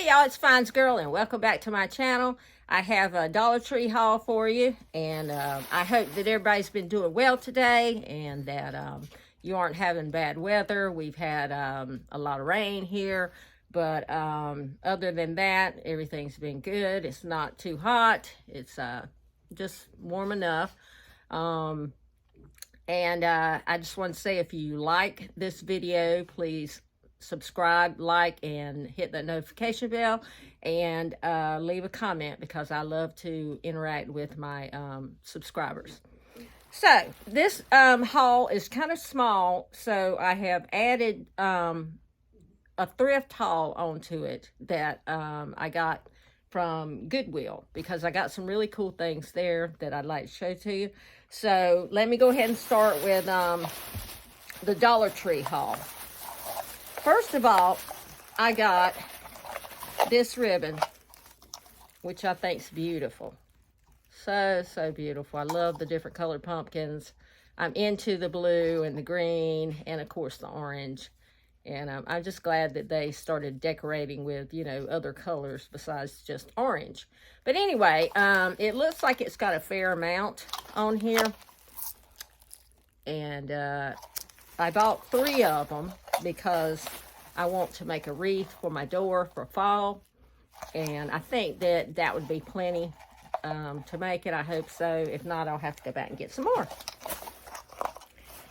Hey y'all, it's Fines Girl and welcome back to my channel. I have a Dollar Tree haul for you, and I hope that everybody's been doing well today and that you aren't having bad weather. We've had a lot of rain here, but other than that, everything's been good. It's not too hot. It's just warm enough. I just want to say, if you like this video, please subscribe, like, and hit that notification bell, and leave a comment, because I love to interact with my subscribers. So this haul is kind of small, so I have added a thrift haul onto it that I got from Goodwill, because I got some really cool things there that I'd like to show to you. So let me go ahead and start with the Dollar Tree haul. First of all, I got this ribbon, which I think is beautiful. So beautiful. I love the different colored pumpkins. I'm into the blue and the green and, of course, the orange. And I'm just glad that they started decorating with, you know, other colors besides just orange. But anyway, it looks like it's got a fair amount on here. And I bought 3 of them because I want to make a wreath for my door for fall. And I think that that would be plenty to make it. I hope so. If not, I'll have to go back and get some more.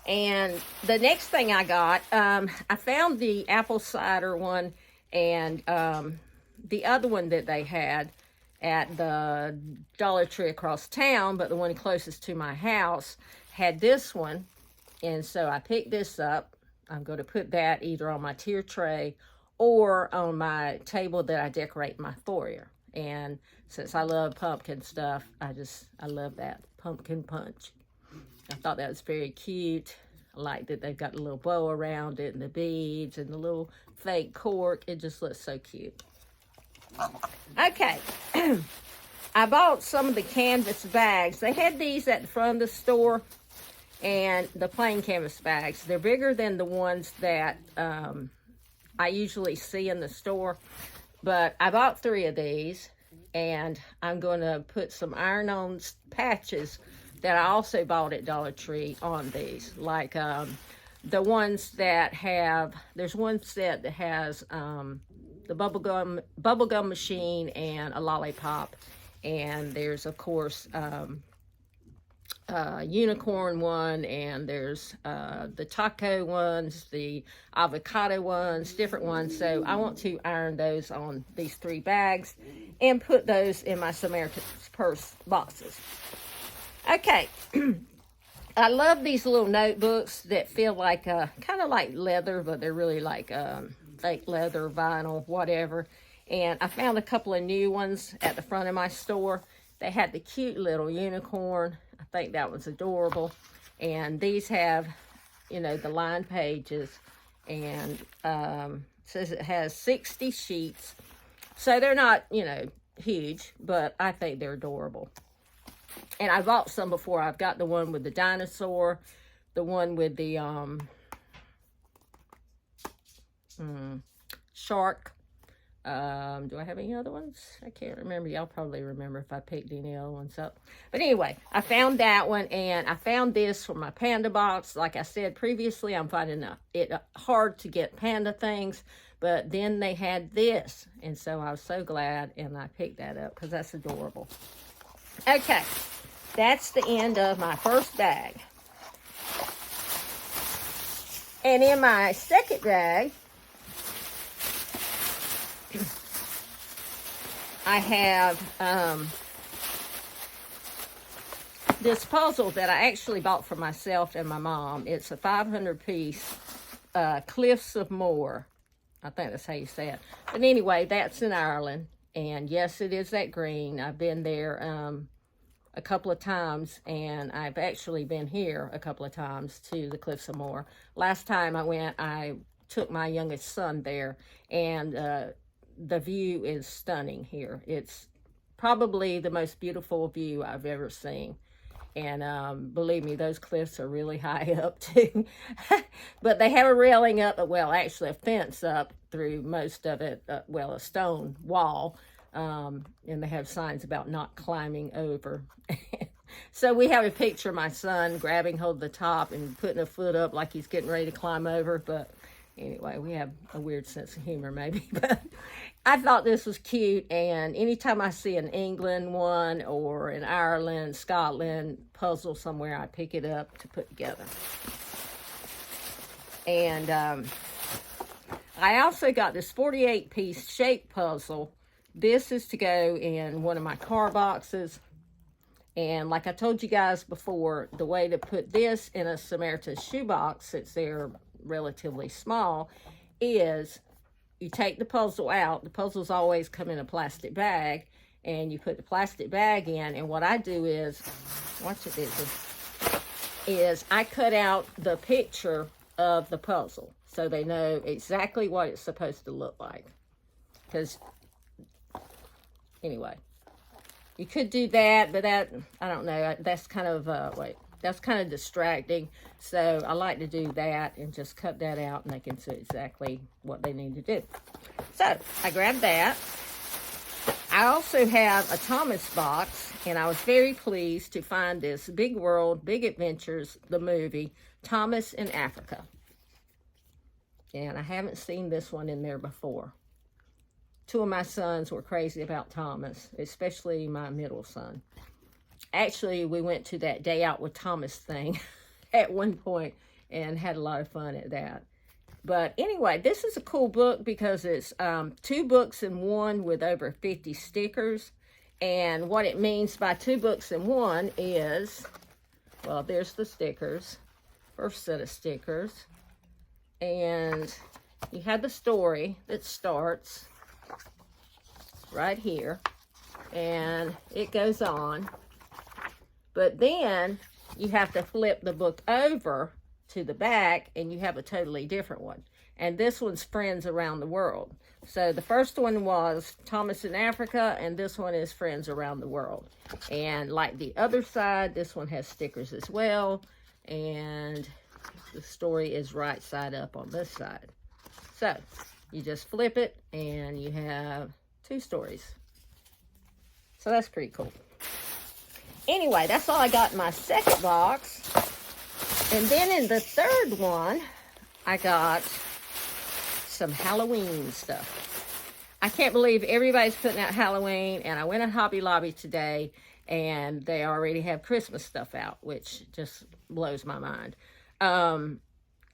And the next thing I got, I found the apple cider one and the other one that they had at the Dollar Tree across town, but the one closest to my house had this one. And so I picked this up. I'm going to put that either on my tier tray or on my table that I decorate my foyer. And since I love pumpkin stuff, I love that pumpkin punch. I thought that was very cute. I like that they've got a little bow around it and the beads and the little fake cork. It just looks so cute. Okay. I bought some of the canvas bags. They had these at the front of the store, and the plain canvas bags. They're bigger than the ones that I usually see in the store. But I bought 3 of these, and I'm going to put some iron-on patches that I also bought at Dollar Tree on these. Like the ones that have, there's one set that has the bubblegum machine and a lollipop. And there's, of course, unicorn one, and there's the taco ones, the avocado ones, different ones. So I want to iron those on these 3 bags and put those in my Samaritan's Purse boxes. Okay. I love these little notebooks that feel like kind of like leather, but they're really like fake leather, vinyl, whatever. And I found a couple of new ones at the front of my store. They had the cute little unicorn. I think that was adorable. And these have, you know, the lined pages. And says it has 60 sheets. So they're not, you know, huge, but I think they're adorable. And I bought some before. I've got the one with the dinosaur, the one with the shark. Do I have any other ones? I can't remember. Y'all probably remember if I picked any other ones up. But anyway, I found that one, and I found this for my panda box. Like I said previously, I'm finding it hard to get panda things, but then they had this, and so I was so glad, and I picked that up because that's adorable. Okay, that's the end of my first bag. And in my second bag, I have this puzzle that I actually bought for myself and my mom. It's a 500-piece Cliffs of Moher. I think that's how you say it. But anyway, that's in Ireland. And yes, it is that green. I've been there a couple of times, and I've actually been here a couple of times to the Cliffs of Moher. Last time I went, I took my youngest son there, and the view is stunning here. It's probably the most beautiful view I've ever seen. And believe me, those cliffs are really high up too. But they have a railing up, well, actually a fence up through most of it, well, a stone wall. And they have signs about not climbing over. So we have a picture of my son grabbing hold of the top and putting a foot up like he's getting ready to climb over. But anyway, we have a weird sense of humor maybe. But I thought this was cute, and anytime I see an England one or an Ireland, Scotland puzzle somewhere, I pick it up to put together. And I also got this 48-piece shape puzzle. This is to go in one of my car boxes. And like I told you guys before, the way to put this in a Samaritan's shoebox, since they're relatively small, is you take the puzzle out. The puzzles always come in a plastic bag, and you put the plastic bag in. And what I do is, watch it, is I cut out the picture of the puzzle so they know exactly what it's supposed to look like. Because, anyway, you could do that, but that, I don't know, that's kind of, that's kind of distracting. So I like to do that and just cut that out, and they can see exactly what they need to do. So I grabbed that. I also have a Thomas box, and I was very pleased to find this Big World, Big Adventures, the movie, Thomas in Africa. And I haven't seen this one in there before. Two of my sons were crazy about Thomas, especially my middle son. Actually, we went to that Day Out with Thomas thing at one point and had a lot of fun at that. But anyway, this is a cool book because it's 2 books in one with over 50 stickers. And what it means by 2 books in one is, well, there's the stickers, first set of stickers. And you have the story that starts right here, and it goes on. But then you have to flip the book over to the back, and you have a totally different one. And this one's Friends Around the World. So the first one was Thomas in Africa, and this one is Friends Around the World. And like the other side, this one has stickers as well. And the story is right side up on this side. So you just flip it, and you have 2 stories. So that's pretty cool. Anyway, that's all I got in my second box. And then in the third one, I got some Halloween stuff. I can't believe everybody's putting out Halloween, and I went to Hobby Lobby today, and they already have Christmas stuff out, which just blows my mind.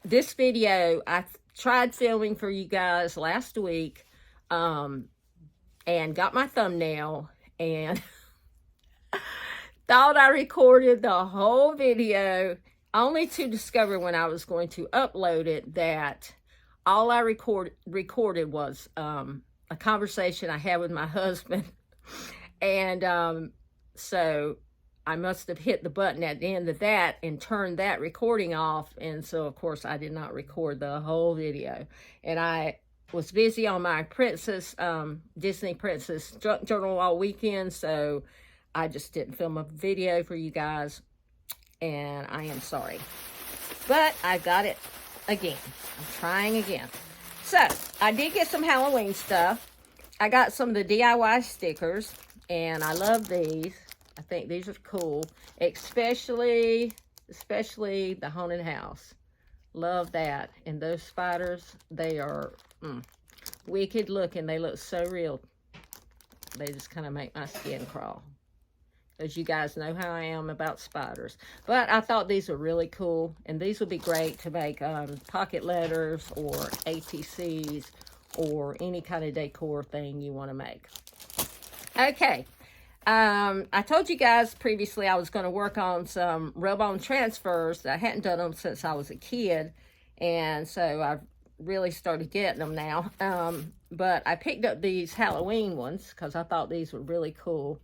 This video, I tried filming for you guys last week, and got my thumbnail, and thought I recorded the whole video, only to discover when I was going to upload it that all I recorded was a conversation I had with my husband. And so I must have hit the button at the end of that and turned that recording off. And so, of course, I did not record the whole video. And I was busy on my Disney Princess Journal all weekend, so I just didn't film a video for you guys, and I am sorry. But I got it again. I'm trying again. So, I did get some Halloween stuff. I got some of the DIY stickers, and I love these. I think these are cool, especially the haunted house. Love that. And those spiders, they are wicked looking. They look so real. They just kind of make my skin crawl. As you guys know how I am about spiders. But I thought these were really cool. And these would be great to make pocket letters or ATCs or any kind of decor thing you want to make. Okay. I told you guys previously I was going to work on some rub-on transfers. I hadn't done them since I was a kid. And so I've really started getting them now. But I picked up these Halloween ones because I thought these were really cool.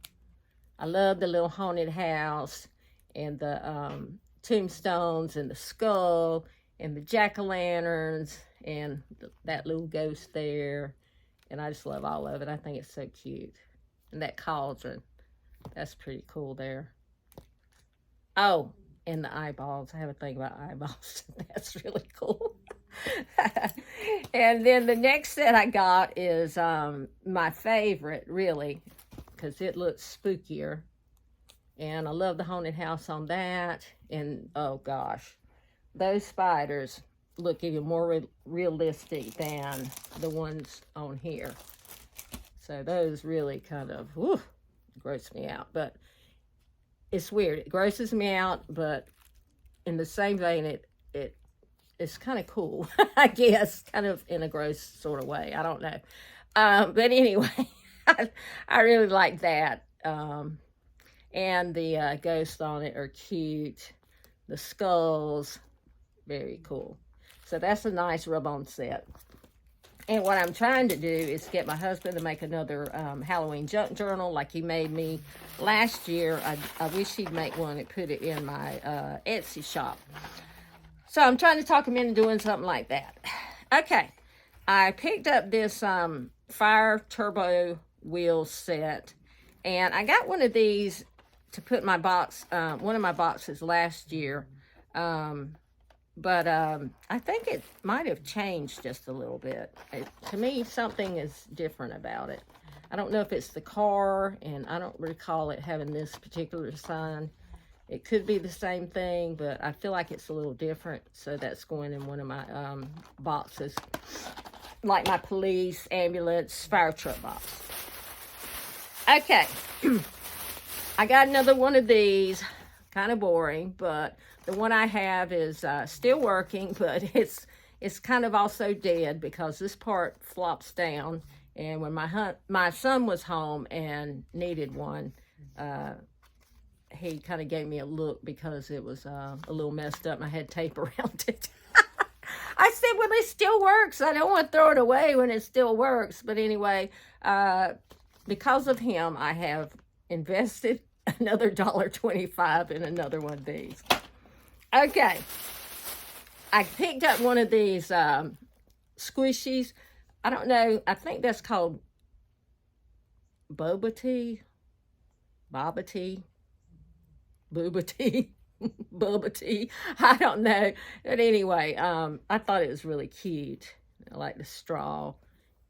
I love the little haunted house and the tombstones and the skull and the jack-o'-lanterns and that little ghost there. And I just love all of it. I think it's so cute. And that cauldron, that's pretty cool there. Oh, and the eyeballs. I have a thing about eyeballs. That's really cool. And then the next set I got is my favorite, really, because it looks spookier. And I love the haunted house on that. And oh gosh, those spiders look even more realistic than the ones on here. So those really kind of gross me out. But it's weird. It grosses me out, but in the same vein, it's kind of cool, I guess, kind of in a gross sort of way. I don't know. But anyway, I really like that. And the ghosts on it are cute. The skulls, very cool. So that's a nice rub-on set. And what I'm trying to do is get my husband to make another Halloween junk journal like he made me last year. I wish he'd make one and put it in my Etsy shop. So I'm trying to talk him into doing something like that. Okay, I picked up this fire turbo wheel set. And I got one of these to put in my box, one of my boxes last year. But I think it might have changed just a little bit. To me, something is different about it. I don't know if it's the car, and I don't recall it having this particular sign. It could be the same thing, but I feel like it's a little different. So that's going in one of my boxes, like my police, ambulance, fire truck box. Okay, I got another one of these. Kind of boring, but the one I have is still working, but it's kind of also dead because this part flops down. And when my son was home and needed one, he kind of gave me a look because it was a little messed up and I had tape around it. I said, well, it still works. I don't want to throw it away when it still works. But anyway, because of him, I have invested another $1.25 in another one of these. Okay. I picked up one of these squishies. I don't know. I think that's called boba tea. Boba tea. Booba tea. Boba tea. I don't know. But anyway, I thought it was really cute. I like the straw.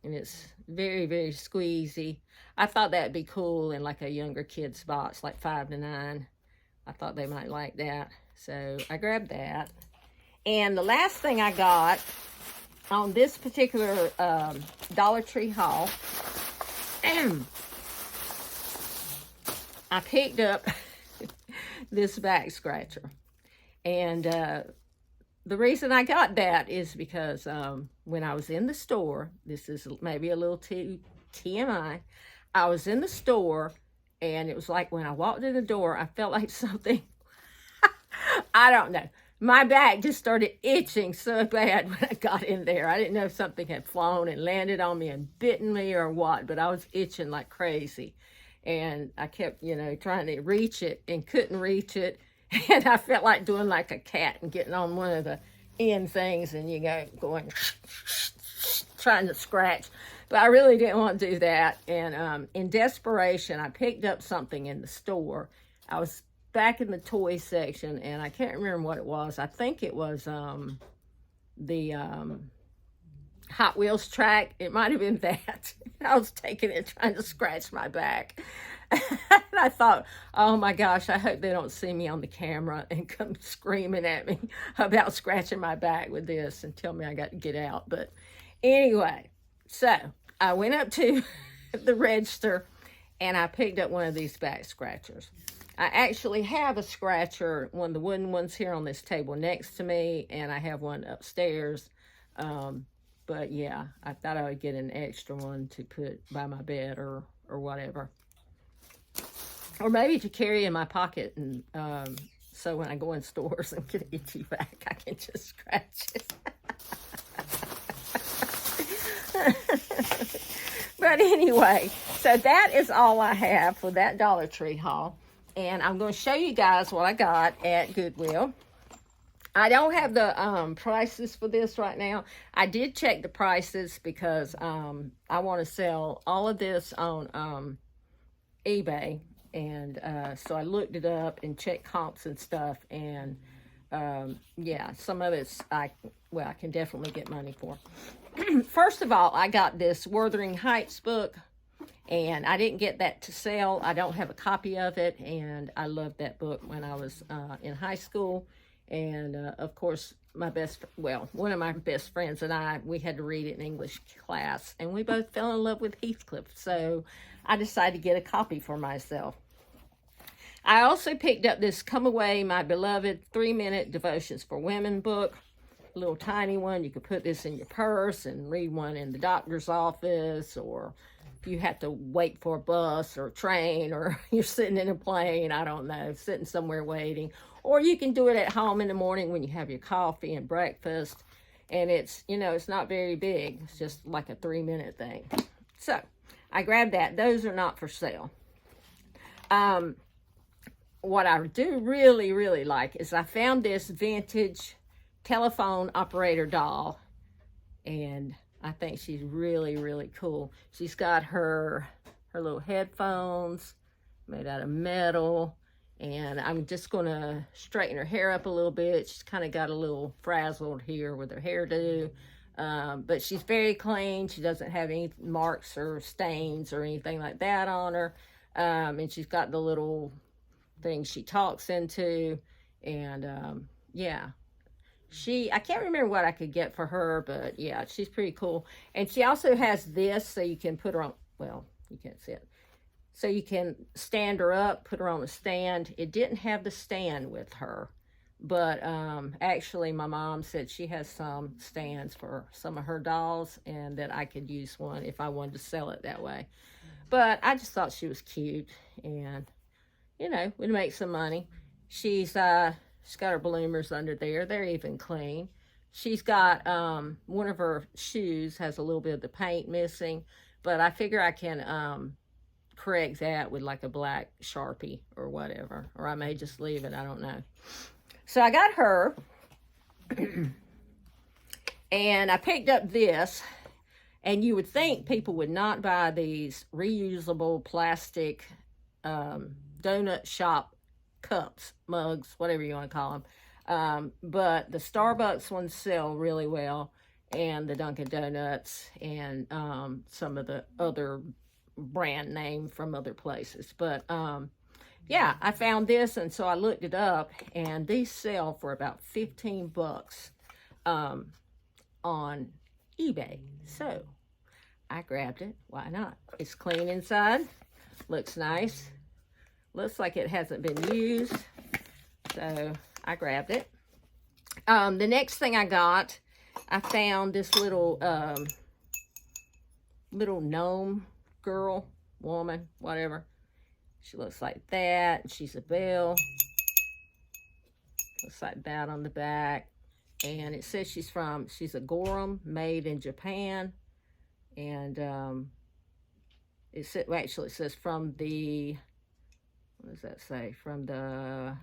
And it's very, very squeezy. I thought that'd be cool in like a younger kid's box, like 5 to 9. I thought they might like that. So I grabbed that. And the last thing I got on this particular Dollar Tree haul, I picked up this back scratcher. And the reason I got that is because when I was in the store, this is maybe a little TMI, I was in the store and it was like when I walked in the door, I felt like something, I don't know. My back just started itching so bad when I got in there. I didn't know if something had flown and landed on me and bitten me or what, but I was itching like crazy. And I kept, trying to reach it and couldn't reach it. And I felt like doing like a cat and getting on one of the end things and, going, trying to scratch. But I really didn't want to do that. And in desperation, I picked up something in the store. I was back in the toy section, and I can't remember what it was. I think it was the Hot Wheels track. It might have been that. I was taking it, trying to scratch my back. And I thought, oh my gosh, I hope they don't see me on the camera and come screaming at me about scratching my back with this and tell me I got to get out. But anyway, so I went up to the register and I picked up one of these back scratchers. I actually have a scratcher, one of the wooden ones here on this table next to me, and I have one upstairs. But yeah, I thought I would get an extra one to put by my bed or whatever. Or maybe to carry in my pocket, and so when I go in stores and get an itchy back, I can just scratch it. But anyway, so that is all I have for that Dollar Tree haul. And I'm going to show you guys what I got at Goodwill. I don't have the prices for this right now. I did check the prices because I want to sell all of this on eBay. And so I looked it up and checked comps and stuff. And yeah, some of it's, I can definitely get money for. First of all, I got this Wuthering Heights book. And I didn't get that to sell. I don't have a copy of it. And I loved that book when I was in high school. And of course, one of my best friends and I, we had to read it in English class. And we both fell in love with Heathcliff. So I decided to get a copy for myself. I also picked up this Come Away, My Beloved 3-Minute Devotions for Women book. A little tiny one. You could put this in your purse and read one in the doctor's office, or if you have to wait for a bus or a train, or you're sitting in a plane, I don't know, sitting somewhere waiting. Or you can do it at home in the morning when you have your coffee and breakfast. And it's, it's not very big. It's just like a 3-minute thing. So I grabbed that. Those are not for sale. What I do really, really like is I found this vintage telephone operator doll. And I think she's really, really cool. She's got her little headphones made out of metal. And I'm just going to straighten her hair up a little bit. She's kind of got a little frazzled here with her hairdo. But she's very clean. She doesn't have any marks or stains or anything like that on her. And she's got the little thing she talks into. And yeah. I can't remember what I could get for her, but yeah, she's pretty cool. And she also has this, so you can put her on, well, you can't see it. So you can stand her up, put her on a stand. It didn't have the stand with her, but actually my mom said she has some stands for some of her dolls, and that I could use one if I wanted to sell it that way. But I just thought she was cute, and, we'd make some money. She's got her bloomers under there. They're even clean. She's got one of her shoes has a little bit of the paint missing, but I figure I can correct that with like a black Sharpie or whatever, or I may just leave it. I don't know. So I got her, and I picked up this, and you would think people would not buy these reusable plastic donut shop cups, mugs, whatever you want to call them. But the Starbucks ones sell really well, and the Dunkin' Donuts, and some of the other brand name from other places. But yeah, I found this, and so I looked it up, and these sell for about 15 bucks on eBay. So I grabbed it. Why not? It's clean inside, looks nice. Looks like it hasn't been used, so I grabbed it. The next thing I got, I found this little gnome girl, woman, whatever. She looks like that. She's a belle. Looks like that on the back. And it says she's a Gorum, made in Japan. And it says from the... What does that say? From the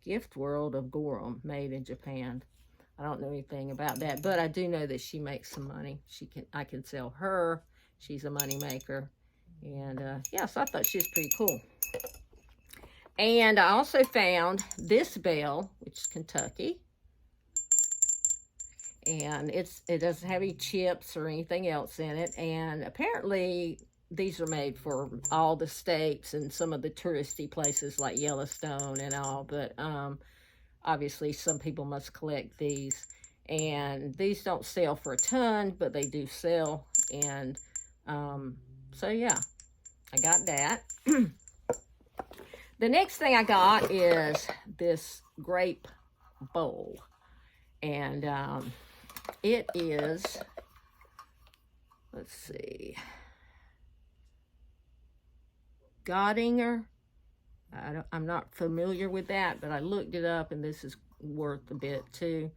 gift world of Gorum, made in Japan. I don't know anything about that, but I do know that she makes some money. I can sell her. She's a money maker. And yeah, so I thought she was pretty cool. And I also found this bell, which is Kentucky. And it doesn't have any chips or anything else in it. And apparently these are made for all the states and some of the touristy places like Yellowstone and all. But obviously some people must collect these. And these don't sell for a ton, but they do sell. And so yeah, I got that. The next thing I got is this grape bowl. And it is, let's see, Godinger. I'm not familiar with that, but I looked it up, and this is worth a bit too.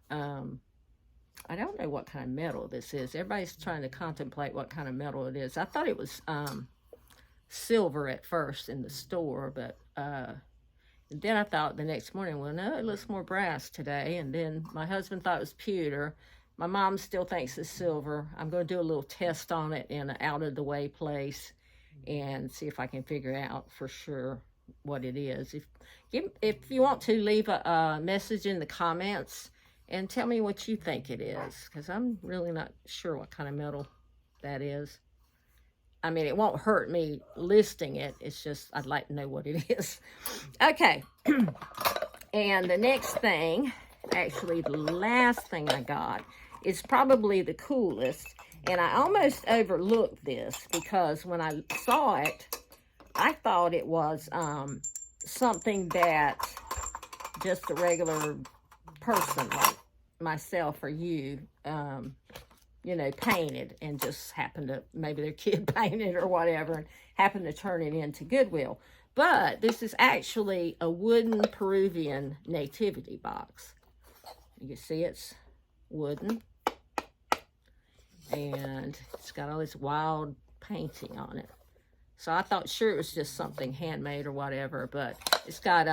I don't know what kind of metal this is. Everybody's trying to contemplate what kind of metal it is. I thought it was silver at first in the store, but then I thought the next morning, well, no, it looks more brass today. And then my husband thought it was pewter. My mom still thinks it's silver. I'm going to do a little test on it in an out-of-the-way place. and see if I can figure out for sure what it is. If you want to, leave a message in the comments and tell me what you think it is, because I'm really not sure what kind of metal that is. I mean, it won't hurt me listing it. It's just I'd like to know what it is. Okay. And the next thing, actually the last thing I got, is probably the coolest. And I almost overlooked this because when I saw it, I thought it was something that just a regular person like myself or you, you know, painted and just happened to, maybe their kid painted or whatever, and happened to turn it into Goodwill. But this is actually a wooden Peruvian nativity box. You can see it's wooden. And it's got all this wild painting on it. So I thought sure it was just something handmade or whatever, but it's got,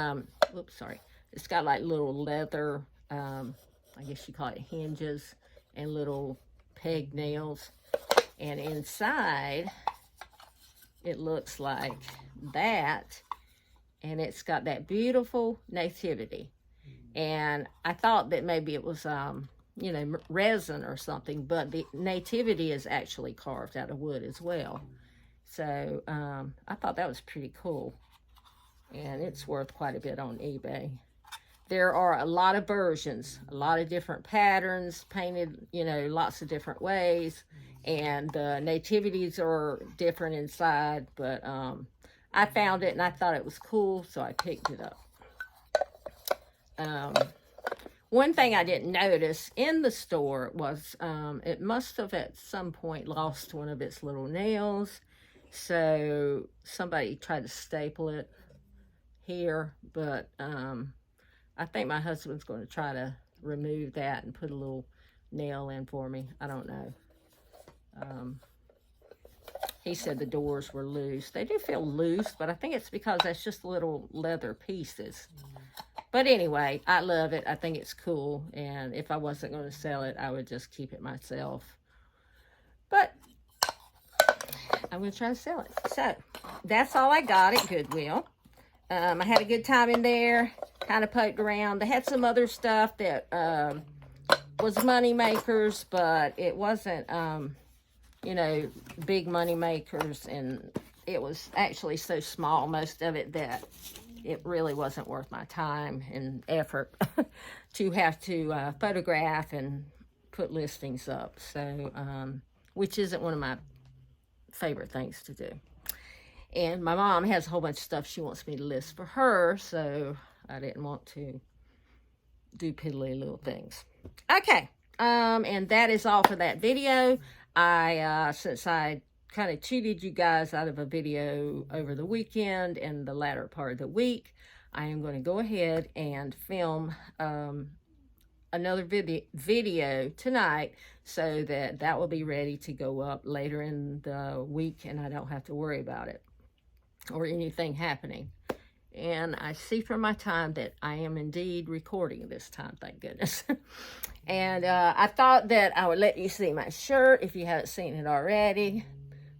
oops, sorry. It's got like little leather, I guess you call it hinges, and little peg nails. And inside, it looks like that. And it's got that beautiful nativity. And I thought that maybe it was, you know, resin or something, but the nativity is actually carved out of wood as well. So I thought that was pretty cool, and it's worth quite a bit on eBay. There are a lot of versions, a lot of different patterns, painted, you know, lots of different ways, and the nativities are different inside, but I found it and I thought it was cool, so I picked it up. One thing I didn't notice in the store was it must have at some point lost one of its little nails. So somebody tried to staple it here, but I think my husband's going to try to remove that and put a little nail in for me. I don't know. He said the doors were loose. They do feel loose, but I think it's because that's just little leather pieces. But anyway, I love it. I think it's cool. And if I wasn't going to sell it, I would just keep it myself. But I'm going to try to sell it. So that's all I got at Goodwill. I had a good time in there. Kind of poked around. They had some other stuff that was money makers, but it wasn't, you know, big money makers. And it was actually so small, most of it, that it really wasn't worth my time and effort to have to photograph and put listings up. So, which isn't one of my favorite things to do. And my mom has a whole bunch of stuff she wants me to list for her, so I didn't want to do piddly little things. Okay, and that is all for that video. Since I kind of cheated you guys out of a video over the weekend and the latter part of the week, I am going to go ahead and film another video tonight, so that will be ready to go up later in the week, and I don't have to worry about it or anything happening. And I see from my time that I am indeed recording this time, thank goodness. And I thought that I would let you see my shirt if you haven't seen it already.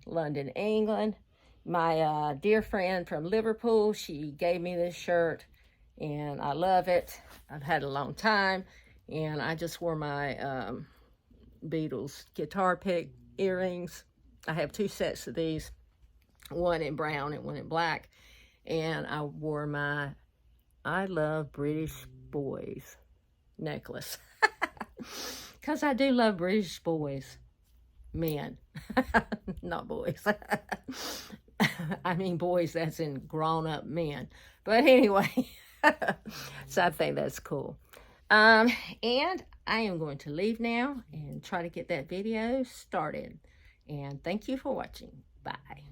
London, England. My dear friend from Liverpool, she gave me this shirt, and I love it. I've had it a long time, and I just wore my Beatles guitar pick earrings. I have 2 sets of these, one in brown and one in black, and I wore my I Love British Boys necklace, because I do love British boys. Men, not boys. I mean boys as in grown-up men. But anyway, so I think that's cool. And I am going to leave now and try to get that video started. And thank you for watching. Bye.